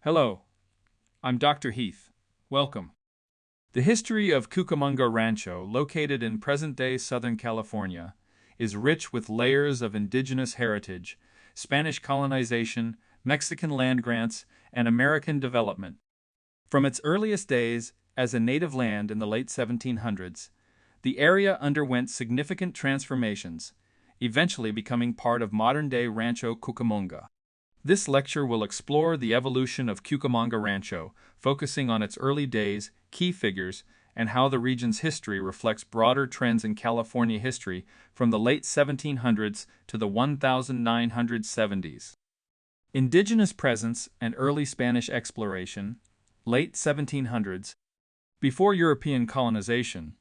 Hello, I'm Dr. Heath. Welcome. The history of Cucamonga Rancho, located in present-day Southern California, is rich with layers of indigenous heritage, Spanish colonization, Mexican land grants, and American development. From its earliest days as a native land in the late 1700s, the area underwent significant transformations, eventually becoming part of modern-day Rancho Cucamonga. This lecture will explore the evolution of Cucamonga Rancho, focusing on its early days, key figures, and how the region's history reflects broader trends in California history from the late 1700s to the 1970s. Indigenous presence and early Spanish exploration, late 1700s. Before European colonization,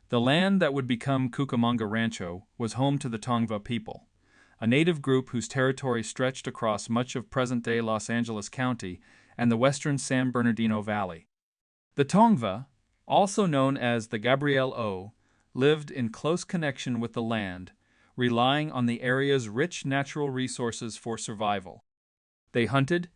the land that would become Cucamonga Rancho was home to the Tongva people, a native group whose territory stretched across much of present-day Los Angeles County and the western San Bernardino Valley. The Tongva, also known as the Gabriel O, lived in close connection with the land, relying on the area's rich natural resources for survival. They hunted,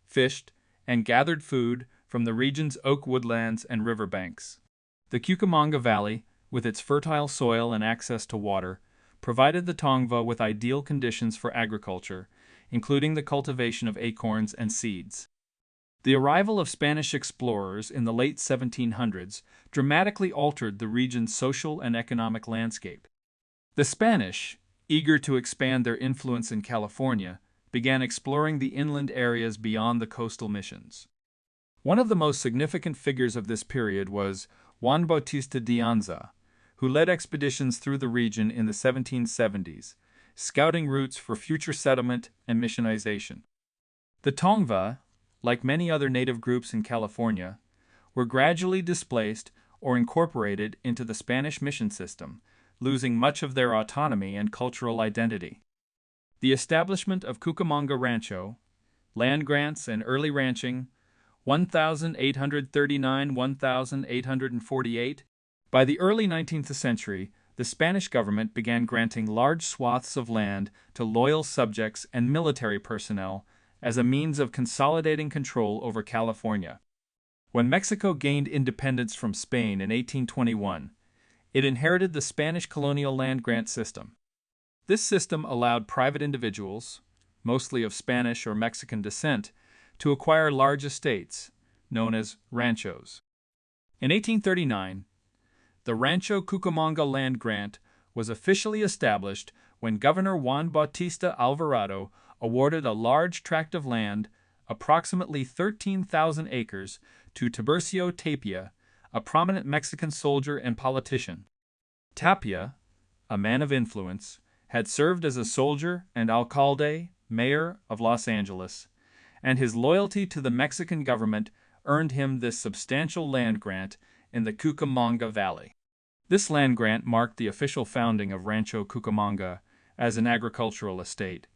fished, and gathered food from the region's oak woodlands and riverbanks. The Cucamonga Valley, with its fertile soil and access to water, provided the Tongva with ideal conditions for agriculture, including the cultivation of acorns and seeds. The arrival of Spanish explorers in the late 1700s dramatically altered the region's social and economic landscape. The Spanish, eager to expand their influence in California, began exploring the inland areas beyond the coastal missions. One of the most significant figures of this period was Juan Bautista de Anza, who led expeditions through the region in the 1770s, scouting routes for future settlement and missionization. The Tongva, like many other native groups in California, were gradually displaced or incorporated into the Spanish mission system, losing much of their autonomy and cultural identity. The establishment of Cucamonga Rancho, land grants and early ranching, 1839–1848. By the early 19th century, the Spanish government began granting large swaths of land to loyal subjects and military personnel as a means of consolidating control over California. When Mexico gained independence from Spain in 1821, it inherited the Spanish colonial land grant system. This system allowed private individuals, mostly of Spanish or Mexican descent, to acquire large estates, known as ranchos. In 1839, the Rancho Cucamonga land grant was officially established when Governor Juan Bautista Alvarado awarded a large tract of land, approximately 13,000 acres, to Tiburcio Tapia, a prominent Mexican soldier and politician. Tapia, a man of influence, had served as a soldier and alcalde, mayor of Los Angeles, and his loyalty to the Mexican government earned him this substantial land grant in the Cucamonga Valley. This land grant marked the official founding of Rancho Cucamonga as an agricultural estate,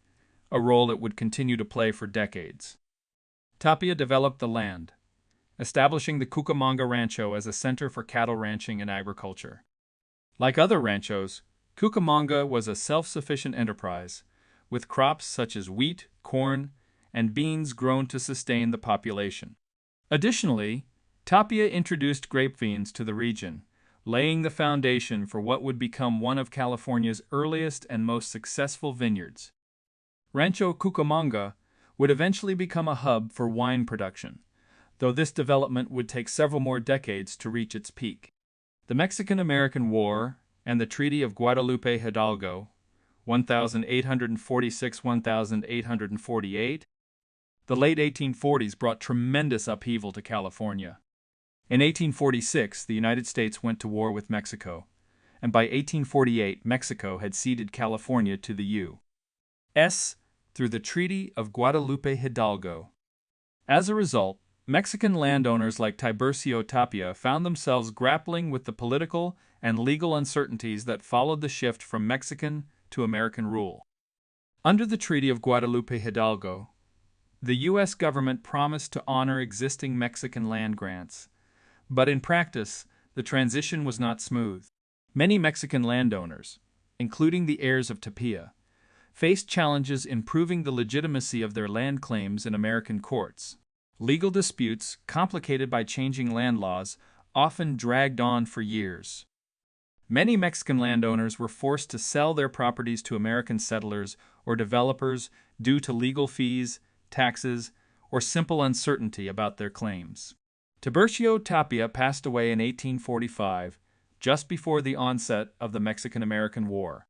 a role it would continue to play for decades. Tapia developed the land, establishing the Cucamonga Rancho as a center for cattle ranching and agriculture. Like other ranchos, Cucamonga was a self-sufficient enterprise, with crops such as wheat, corn, and beans grown to sustain the population. Additionally, Tapia introduced grape vines to the region, laying the foundation for what would become one of California's earliest and most successful vineyards. Rancho Cucamonga would eventually become a hub for wine production, though this development would take several more decades to reach its peak. The Mexican-American War and the Treaty of Guadalupe Hidalgo, 1846–1848, the late 1840s brought tremendous upheaval to California. In 1846, the United States went to war with Mexico, and by 1848, Mexico had ceded California to the U.S. through the Treaty of Guadalupe Hidalgo. As a result, Mexican landowners like Tiburcio Tapia found themselves grappling with the political and legal uncertainties that followed the shift from Mexican to American rule. Under the Treaty of Guadalupe Hidalgo, the U.S. government promised to honor existing Mexican land grants, but in practice, the transition was not smooth. Many Mexican landowners, including the heirs of Tapia, faced challenges in proving the legitimacy of their land claims in American courts. Legal disputes, complicated by changing land laws, often dragged on for years. Many Mexican landowners were forced to sell their properties to American settlers or developers due to legal fees, taxes, or simple uncertainty about their claims. Tiburcio Tapia passed away in 1845, just before the onset of the Mexican-American War.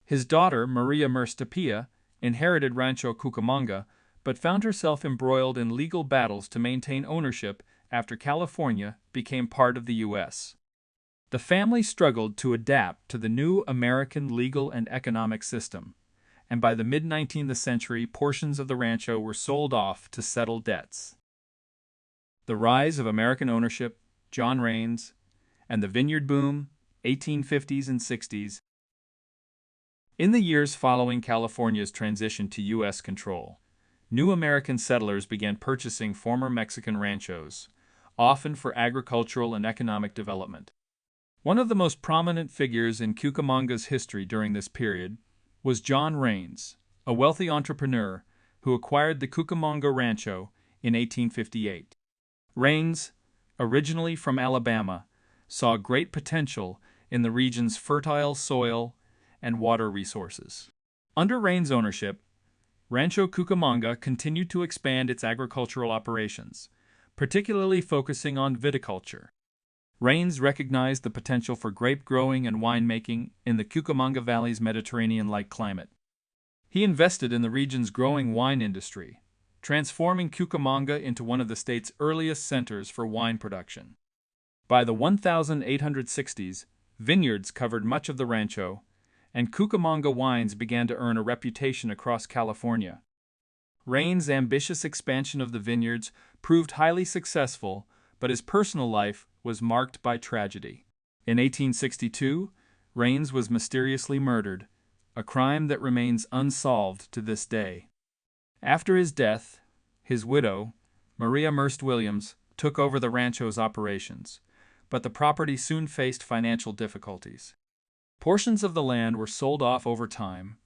His daughter, Maria Tapia, inherited Rancho Cucamonga, but found herself embroiled in legal battles to maintain ownership after California became part of the U.S. The family struggled to adapt to the new American legal and economic system, and by the mid-19th century, portions of the rancho were sold off to settle debts. The rise of American ownership, John Rains, and the vineyard boom, 1850s and 60s. In the years following California's transition to U.S. control, new American settlers began purchasing former Mexican ranchos, often for agricultural and economic development. One of the most prominent figures in Cucamonga's history during this period was John Rains, a wealthy entrepreneur who acquired the Cucamonga Rancho in 1858. Rains, originally from Alabama, saw great potential in the region's fertile soil and water resources. Under Rains' ownership, Rancho Cucamonga continued to expand its agricultural operations, particularly focusing on viticulture. Rains recognized the potential for grape growing and winemaking in the Cucamonga Valley's Mediterranean-like climate. He invested in the region's growing wine industry, transforming Cucamonga into one of the state's earliest centers for wine production. By the 1860s, vineyards covered much of the rancho, and Cucamonga wines began to earn a reputation across California. Rains' ambitious expansion of the vineyards proved highly successful, but his personal life was marked by tragedy. In 1862, Rains was mysteriously murdered, a crime that remains unsolved to this day. After his death, his widow, Maria Williams, took over the rancho's operations, but the property soon faced financial difficulties. Portions of the land were sold off over time,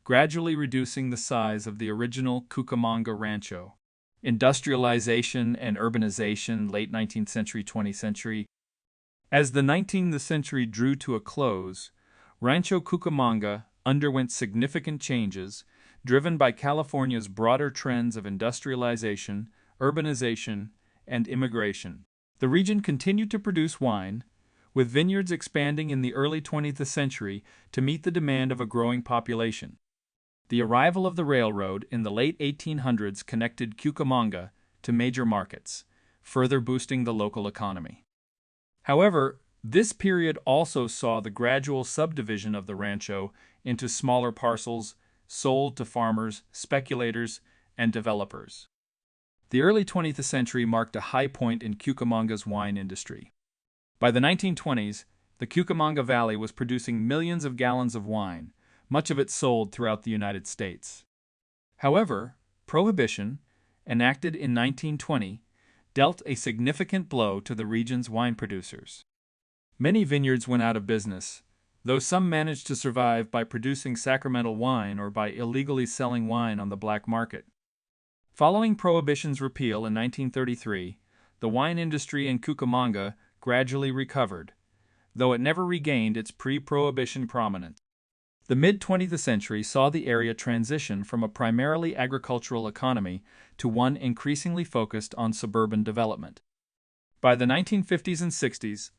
gradually reducing the size of the original Cucamonga Rancho. Industrialization and urbanization, late 19th century, 20th century. As the 19th century drew to a close, Rancho Cucamonga underwent significant changes, driven by California's broader trends of industrialization, urbanization, and immigration. The region continued to produce wine, with vineyards expanding in the early 20th century to meet the demand of a growing population. The arrival of the railroad in the late 1800s connected Cucamonga to major markets, further boosting the local economy. However, this period also saw the gradual subdivision of the rancho into smaller parcels sold to farmers, speculators, and developers. The early 20th century marked a high point in Cucamonga's wine industry. By the 1920s, the Cucamonga Valley was producing millions of gallons of wine, much of it sold throughout the United States. However, Prohibition, enacted in 1920, dealt a significant blow to the region's wine producers. Many vineyards went out of business, though some managed to survive by producing sacramental wine or by illegally selling wine on the black market. Following Prohibition's repeal in 1933, the wine industry in Cucamonga gradually recovered, though it never regained its pre-Prohibition prominence. The mid-20th century saw the area transition from a primarily agricultural economy to one increasingly focused on suburban development. By the 1950s and 60s,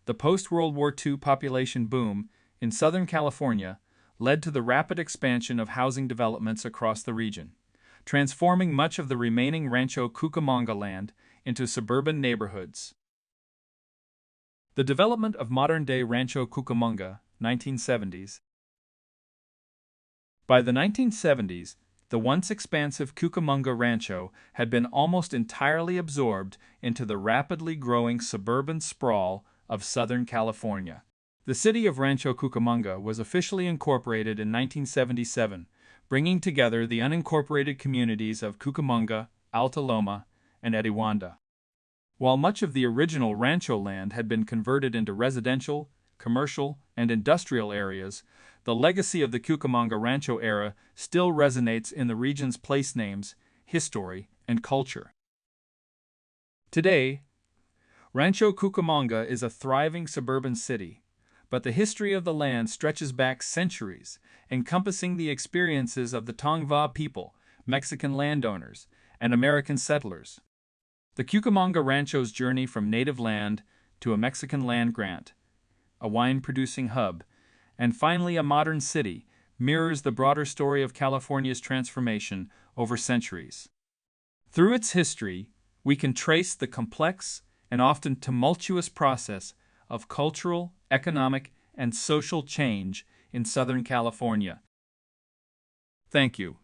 the post-World War II population boom in Southern California led to the rapid expansion of housing developments across the region, transforming much of the remaining Rancho Cucamonga land into suburban neighborhoods. The development of modern-day Rancho Cucamonga, 1970s. By the 1970s, the once expansive Cucamonga Rancho had been almost entirely absorbed into the rapidly growing suburban sprawl of Southern California. The city of Rancho Cucamonga was officially incorporated in 1977, bringing together the unincorporated communities of Cucamonga, Alta Loma, and Etiwanda. While much of the original rancho land had been converted into residential, commercial, and industrial areas, the legacy of the Cucamonga Rancho era still resonates in the region's place names, history, and culture. Today, Rancho Cucamonga is a thriving suburban city, but the history of the land stretches back centuries, encompassing the experiences of the Tongva people, Mexican landowners, and American settlers. The Cucamonga Rancho's journey from native land to a Mexican land grant, a wine-producing hub, and finally a modern city, mirrors the broader story of California's transformation over centuries. Through its history, we can trace the complex and often tumultuous process of cultural, economic, and social change in Southern California. Thank you.